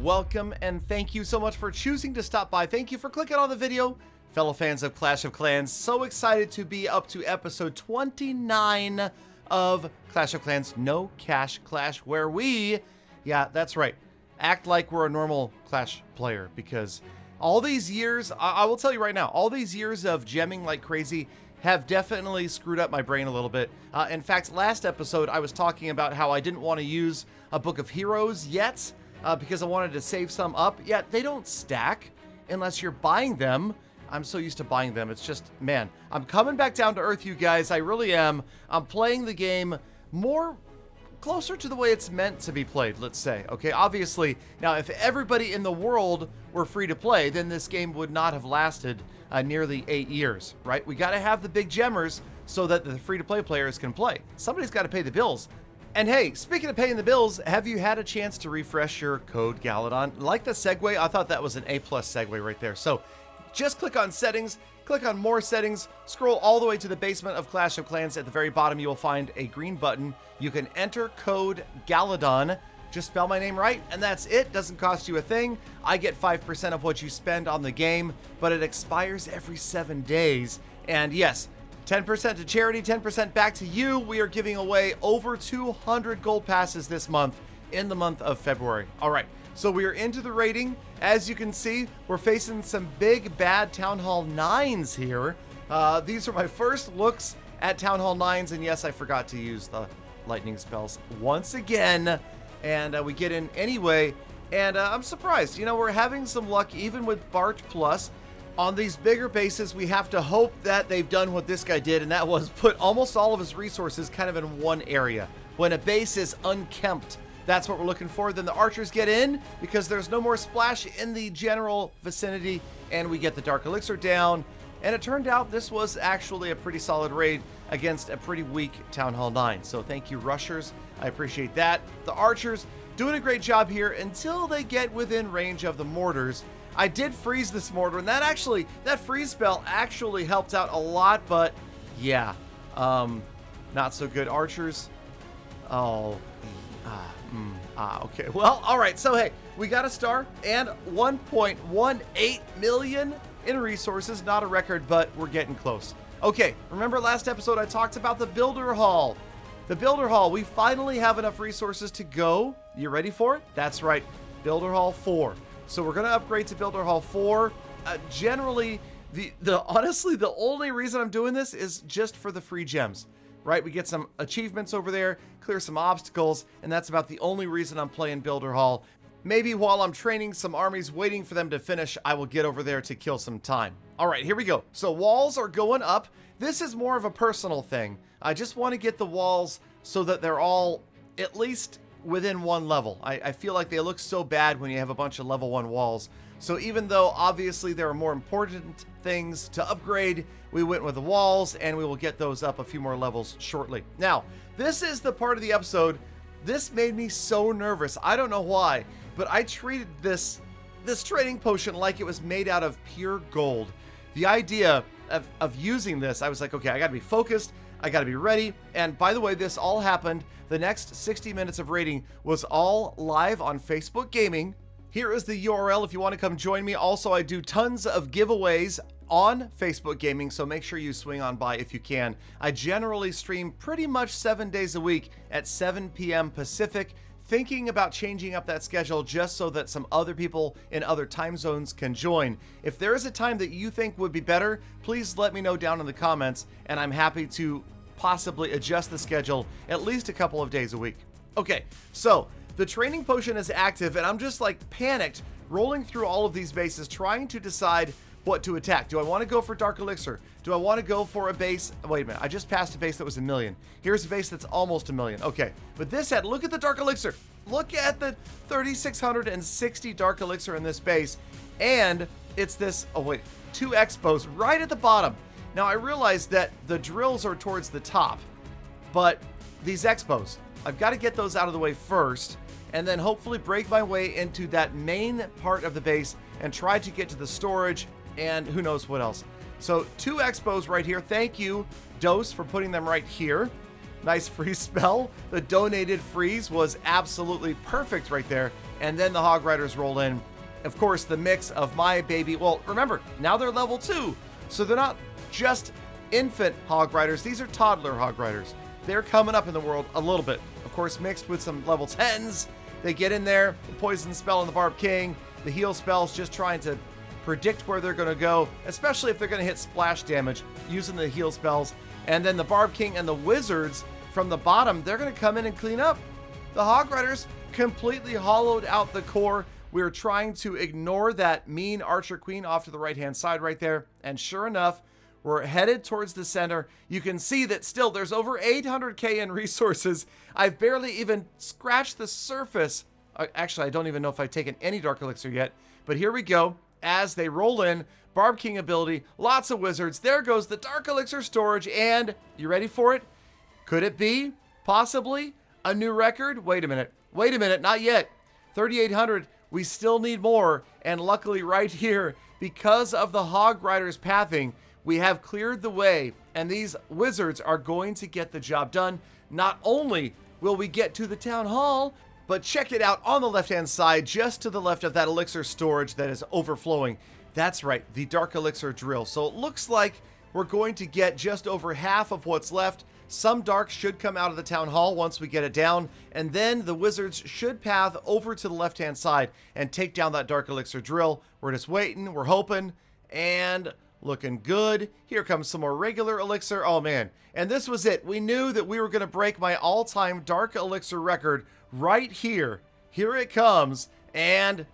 welcome, and thank you so much for choosing to stop by. Thank you for clicking on the video. Fellow fans of Clash of Clans, so excited to be up to episode 29 of Clash of Clans No Cash Clash, where we, yeah, that's right, act like we're a normal Clash player, because all these years, I will tell you right now, all these years of gemming like crazy have definitely screwed up my brain a little bit. In fact, last episode, I was talking about how I didn't want to use a Book of Heroes yet, because I wanted to save some up. Yet they don't stack unless you're buying them. I'm so used to buying them. It's just, man, I'm coming back down to earth, you guys. I really am. I'm playing the game more closer to the way it's meant to be played, let's say. Okay, obviously, now if everybody in the world were free to play, then this game would not have lasted nearly 8 years, right? We got to have the big gemmers so that the free-to-play players can play. Somebody's got to pay the bills. And hey, speaking of paying the bills, have you had a chance to refresh your code Galadon? Like the segue, I thought that was an A+ segue right there. So just click on settings, click on more settings, scroll all the way to the basement of Clash of Clans. At the very bottom, you will find a green button. You can enter code Galadon. Just spell my name right, and that's it. Doesn't cost you a thing. I get 5% of what you spend on the game, but it expires every 7 days. And yes, 10% to charity, 10% back to you. We are giving away over 200 gold passes this month in the month of February. All right, so we are into the rating. As you can see, we're facing some big bad Town Hall 9s here. These are my first looks at Town Hall 9s, and yes, I forgot to use the lightning spells once again. And we get in anyway, and I'm surprised. You know, we're having some luck even with Bart Plus. On these bigger bases, we have to hope that they've done what this guy did, and that was put almost all of his resources kind of in one area. When a base is unkempt, that's what we're looking for. Then the archers get in because there's no more splash in the general vicinity, and we get the Dark Elixir down. And it turned out this was actually a pretty solid raid against a pretty weak Town Hall 9. So thank you, rushers. I appreciate that. The archers doing a great job here until they get within range of the mortars. I did freeze this mortar, and that freeze spell actually helped out a lot, but yeah, not so good. Archers, okay. Well, all right, so hey, we got a star and 1.18 million in resources. Not a record, but we're getting close. Okay, remember last episode I talked about the Builder Hall. The Builder Hall, we finally have enough resources to go. You ready for it? That's right, Builder Hall 4. So we're going to upgrade to Builder Hall 4. Generally, honestly, the only reason I'm doing this is just for the free gems, right? We get some achievements over there, clear some obstacles, and that's about the only reason I'm playing Builder Hall. Maybe while I'm training some armies, waiting for them to finish, I will get over there to kill some time. All right, here we go. So walls are going up. This is more of a personal thing. I just want to get the walls so that they're all at least within one level. I feel like they look so bad when you have a bunch of level 1 walls. So even though obviously there are more important things to upgrade, we went with the walls, and we will get those up a few more levels shortly. Now, this is the part of the episode. This made me so nervous. I don't know why, but I treated this training potion like it was made out of pure gold. The idea of using this, I was like, okay, I gotta be focused, I gotta be ready. And by the way, this all happened. The next 60 minutes of raiding was all live on Facebook Gaming. Here is the URL if you want to come join me. Also, I do tons of giveaways on Facebook Gaming, so make sure you swing on by if you can. I generally stream pretty much 7 days a week at 7 p.m. Pacific, thinking about changing up that schedule just so that some other people in other time zones can join. If there is a time that you think would be better, please let me know down in the comments, and I'm happy to possibly adjust the schedule at least a couple of days a week. Okay, so the training potion is active, and I'm just like panicked rolling through all of these bases trying to decide what to attack. Do I want to go for Dark Elixir? Do I want to go for a base? Wait a minute, I just passed a base that was 1 million. Here's a base that's almost 1 million. Okay, but this had, look at the Dark Elixir. Look at the 3,660 Dark Elixir in this base, and it's this, 2 expos right at the bottom. Now, I realize that the drills are towards the top, but these expos, I've got to get those out of the way first, and then hopefully break my way into that main part of the base and try to get to the storage and who knows what else. So 2 expos right here. Thank you, Dose, for putting them right here. Nice freeze spell. The donated freeze was absolutely perfect right there. And then the Hog Riders roll in. Of course, the mix of my baby. Well, remember, now they're level 2. So they're not just infant Hog Riders. These are toddler Hog Riders. They're coming up in the world a little bit. Of course, mixed with some level 10s. They get in there. The poison spell on the Barb King. The heal spell's just trying to predict where they're going to go, especially if they're going to hit splash damage using the heal spells. And then the Barb King and the Wizards from the bottom, they're going to come in and clean up. The Hog Riders completely hollowed out the core. We were trying to ignore that mean Archer Queen off to the right-hand side right there. And sure enough, we're headed towards the center. You can see that still there's over 800k in resources. I've barely even scratched the surface. Actually, I don't even know if I've taken any Dark Elixir yet. But here we go. As they roll in, Barb King ability, lots of wizards. There goes the Dark Elixir storage. And you ready for it? Could it be possibly a new record? Wait a minute, not yet. 3,800, we still need more. And luckily right here, because of the Hog Riders pathing, we have cleared the way, and these wizards are going to get the job done. Not only will we get to the town hall, but check it out on the left-hand side, just to the left of that elixir storage that is overflowing. That's right, the Dark Elixir drill. So it looks like we're going to get just over half of what's left. Some dark should come out of the town hall once we get it down, and then the wizards should path over to the left-hand side and take down that Dark Elixir drill. We're just waiting, we're hoping, and looking good. Here comes some more regular elixir. Oh man, and this was it. We knew that we were going to break my all-time Dark Elixir record right here. Here it comes, and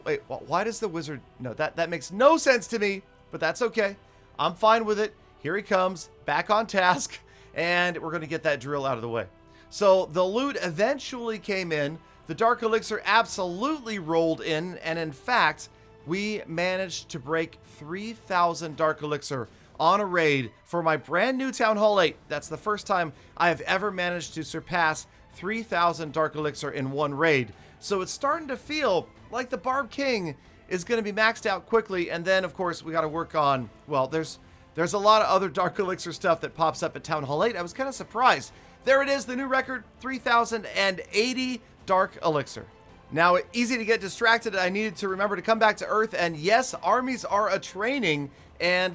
wait, why does the wizard? No, that makes no sense to me, but that's okay. I'm fine with it. Here he comes, back on task, and we're going to get that drill out of the way. So the loot eventually came in. The Dark Elixir absolutely rolled in, and in fact, we managed to break 3,000 Dark Elixir on a raid for my brand new Town Hall 8. That's the first time I have ever managed to surpass 3,000 Dark Elixir in one raid. So it's starting to feel like the Barb King is going to be maxed out quickly. And then, of course, we got to work on, well, there's a lot of other Dark Elixir stuff that pops up at Town Hall 8. I was kind of surprised. There it is, the new record, 3,080 Dark Elixir. Now, easy to get distracted. I needed to remember to come back to Earth. And yes, armies are a training. And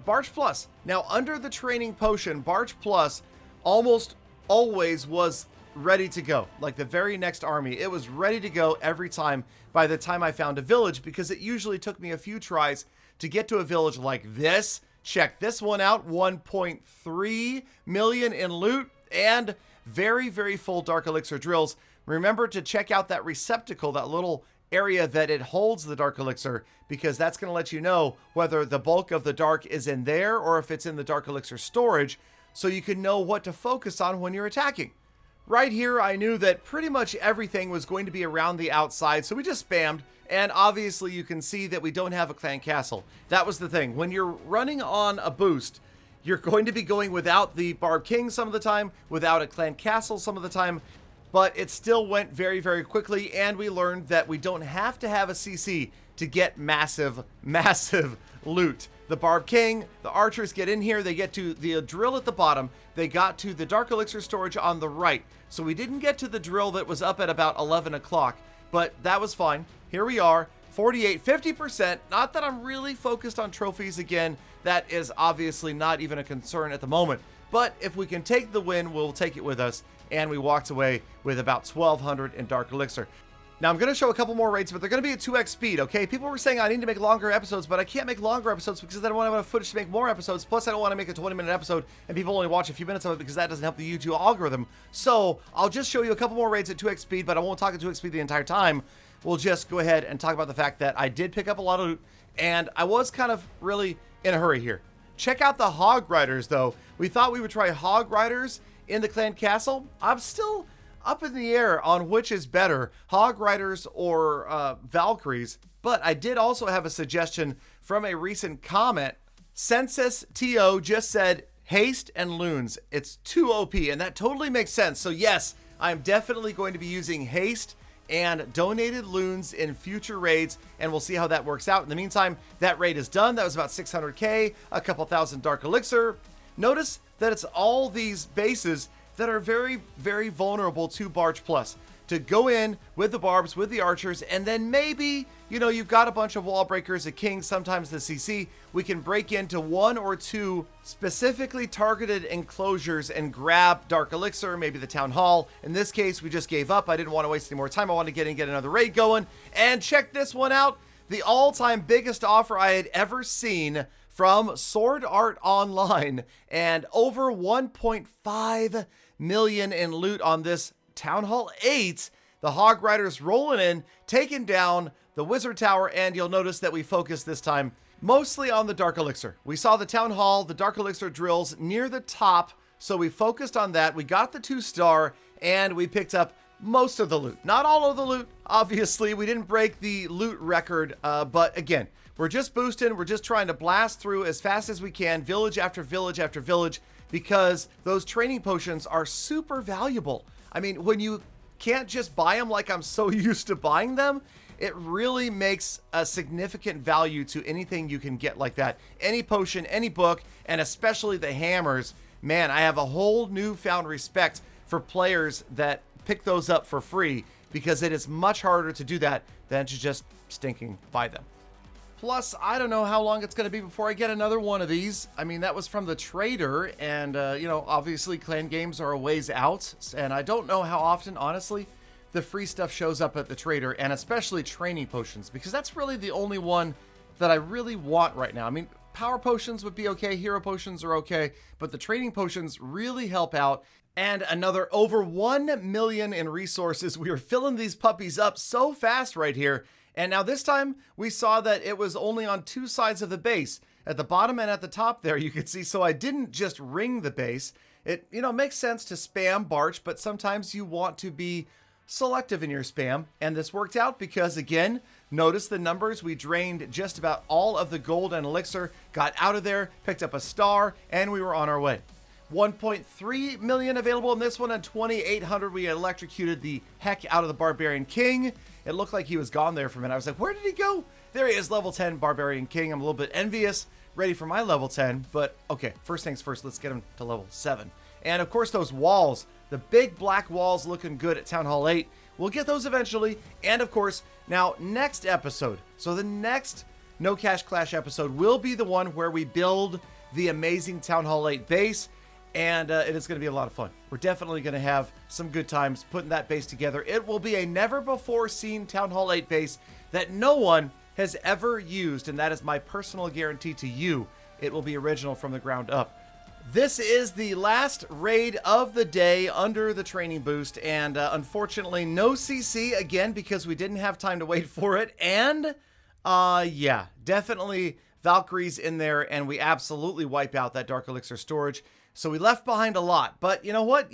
Barch Plus. Now, under the training potion, Barch Plus almost always was ready to go. Like the very next army, it was ready to go every time by the time I found a village, because it usually took me a few tries to get to a village like this. Check this one out, 1.3 million in loot and very, very full Dark Elixir drills. Remember to check out that receptacle, that little area that it holds the Dark Elixir, because that's going to let you know whether the bulk of the dark is in there or if it's in the Dark Elixir storage, so you can know what to focus on when you're attacking. Right here, I knew that pretty much everything was going to be around the outside, so we just spammed, and obviously you can see that we don't have a clan castle. That was the thing. When you're running on a boost, you're going to be going without the Barb King some of the time, without a clan castle some of the time, but it still went very, very quickly, and we learned that we don't have to have a CC to get massive, massive loot. The Barb King, the archers get in here, they get to the drill at the bottom, they got to the Dark Elixir storage on the right. So we didn't get to the drill that was up at about 11 o'clock, but that was fine. Here we are, 48, 50%. Not that I'm really focused on trophies again. That is obviously not even a concern at the moment. But if we can take the win, we'll take it with us. And we walked away with about 1,200 in Dark Elixir. Now, I'm going to show a couple more raids, but they're going to be at 2x speed, okay? People were saying I need to make longer episodes, but I can't make longer episodes because I don't have enough footage to make more episodes. Plus, I don't want to make a 20-minute episode and people only watch a few minutes of it because that doesn't help the YouTube algorithm. So, I'll just show you a couple more raids at 2x speed, but I won't talk at 2x speed the entire time. We'll just go ahead and talk about the fact that I did pick up a lot of loot, and I was kind of really in a hurry here. Check out the Hog Riders, though. We thought we would try Hog Riders in the clan castle. I'm still up in the air on which is better, Hog Riders or Valkyries. But I did also have a suggestion from a recent comment. Census TO just said haste and loons. It's too OP, and that totally makes sense. So yes, I'm definitely going to be using haste and donated loons in future raids, and we'll see how that works out. In the meantime, that raid is done. That was about 600k, a couple thousand Dark Elixir. Notice that it's all these bases that are very, very vulnerable to Barch Plus. To go in with the barbs, with the archers, and then maybe, you know, you've got a bunch of wall breakers, a king, sometimes the CC. We can break into 1 or 2 specifically targeted enclosures and grab Dark Elixir, maybe the Town Hall. In this case, we just gave up. I didn't want to waste any more time. I wanted to get in and get another raid going. And check this one out. The all-time biggest offer I had ever seen from Sword Art Online, and over 1.5 million in loot on this Town Hall 8. The Hog Riders rolling in, taking down the Wizard Tower, and you'll notice that we focused this time mostly on the Dark Elixir. We saw the Town Hall, the Dark Elixir drills near the top, so we focused on that. We got the 2-star, and we picked up most of the loot. Not all of the loot, obviously. We didn't break the loot record, but again, we're just boosting. We're just trying to blast through as fast as we can, village after village after village, because those training potions are super valuable. I mean, when you can't just buy them like I'm so used to buying them, it really makes a significant value to anything you can get like that. Any potion, any book, and especially the hammers. Man, I have a whole newfound respect for players that pick those up for free, because it is much harder to do that than to just stinking buy them. Plus, I don't know how long it's going to be before I get another one of these. I mean, that was from the trader, and, you know, obviously clan games are a ways out, and I don't know how often, honestly, the free stuff shows up at the trader, and especially training potions, because that's really the only one that I really want right now. I mean, power potions would be okay, hero potions are okay, but the training potions really help out. And another over 1 million in resources. We are filling these puppies up so fast right here. And now this time we saw that it was only on 2 sides of the base, at the bottom and at the top there, you could see. So I didn't just ring the base. It, you know, makes sense to spam Barch, but sometimes you want to be selective in your spam. And this worked out because, again, notice the numbers. We drained just about all of the gold and elixir, got out of there, picked up a star, and we were on our way. 1.3 million available in this one, and 2,800. We electrocuted the heck out of the Barbarian King. It looked like he was gone there for a minute. I was like, where did he go? There he is, level 10 Barbarian King. I'm a little bit envious, ready for my level 10, but okay, first things first, let's get him to level 7. And of course, those walls, the big black walls looking good at Town Hall 8. We'll get those eventually. And of course, now next episode, so the next No Cash Clash episode will be the one where we build the amazing Town Hall 8 base. And it is going to be a lot of fun. We're definitely going to have some good times putting that base together. It will be a never-before-seen Town Hall 8 base that no one has ever used, and that is my personal guarantee to you. It will be original from the ground up. This is the last raid of the day under the training boost, and unfortunately no CC again because we didn't have time to wait for it. And yeah, definitely Valkyries in there, and we absolutely wipe out that Dark Elixir storage. So we left behind a lot, but you know what?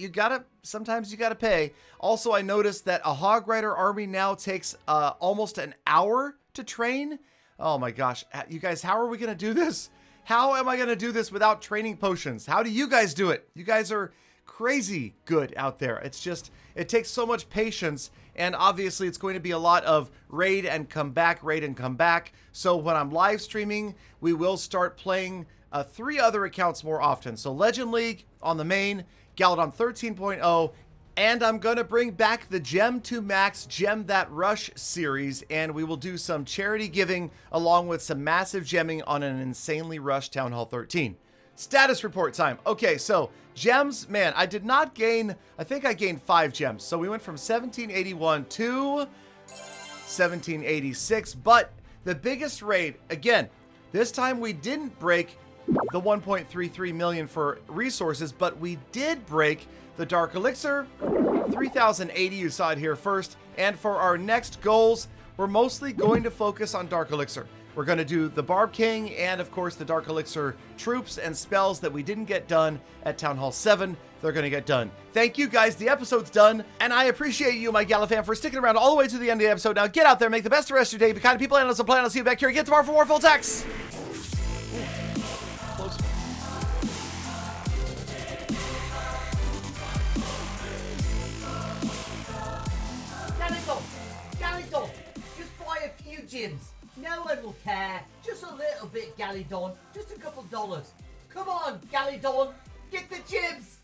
Sometimes you gotta pay. Also, I noticed that a Hog Rider army now takes almost an hour to train. Oh my gosh, you guys, how are we gonna do this? How am I gonna do this without training potions? How do you guys do it? You guys are crazy good out there. It's just, it takes so much patience, and obviously it's going to be a lot of raid and come back, raid and come back. So when I'm live streaming, we will start playing 3 other accounts more often. So Legend League on the main, Galadon 13.0, and I'm going to bring back the Gem to Max Gem That Rush series, and we will do some charity giving along with some massive gemming on an insanely rushed Town Hall 13. Status report time. Okay, so gems, man, I did not gain, I think I gained 5 gems. So we went from 1781 to 1786, but the biggest raid, again, this time we didn't break the 1.33 million for resources, but we did break the Dark Elixir, 3,080, you saw it here first. And for our next goals, we're mostly going to focus on Dark Elixir. We're going to do the Barb King and, of course, the Dark Elixir troops and spells that we didn't get done at Town Hall 7. They're going to get done. Thank you, guys. The episode's done, and I appreciate you, my Gala fan, for sticking around all the way to the end of the episode. Now get out there, make the best of the rest of your day, be kind to people, and let's plan. I'll see you back here again tomorrow for more full attacks. Galidon, just buy a few gyms. No one will care. Just a little bit, Galidon. Just a couple dollars. Come on, Galidon. Get the gyms.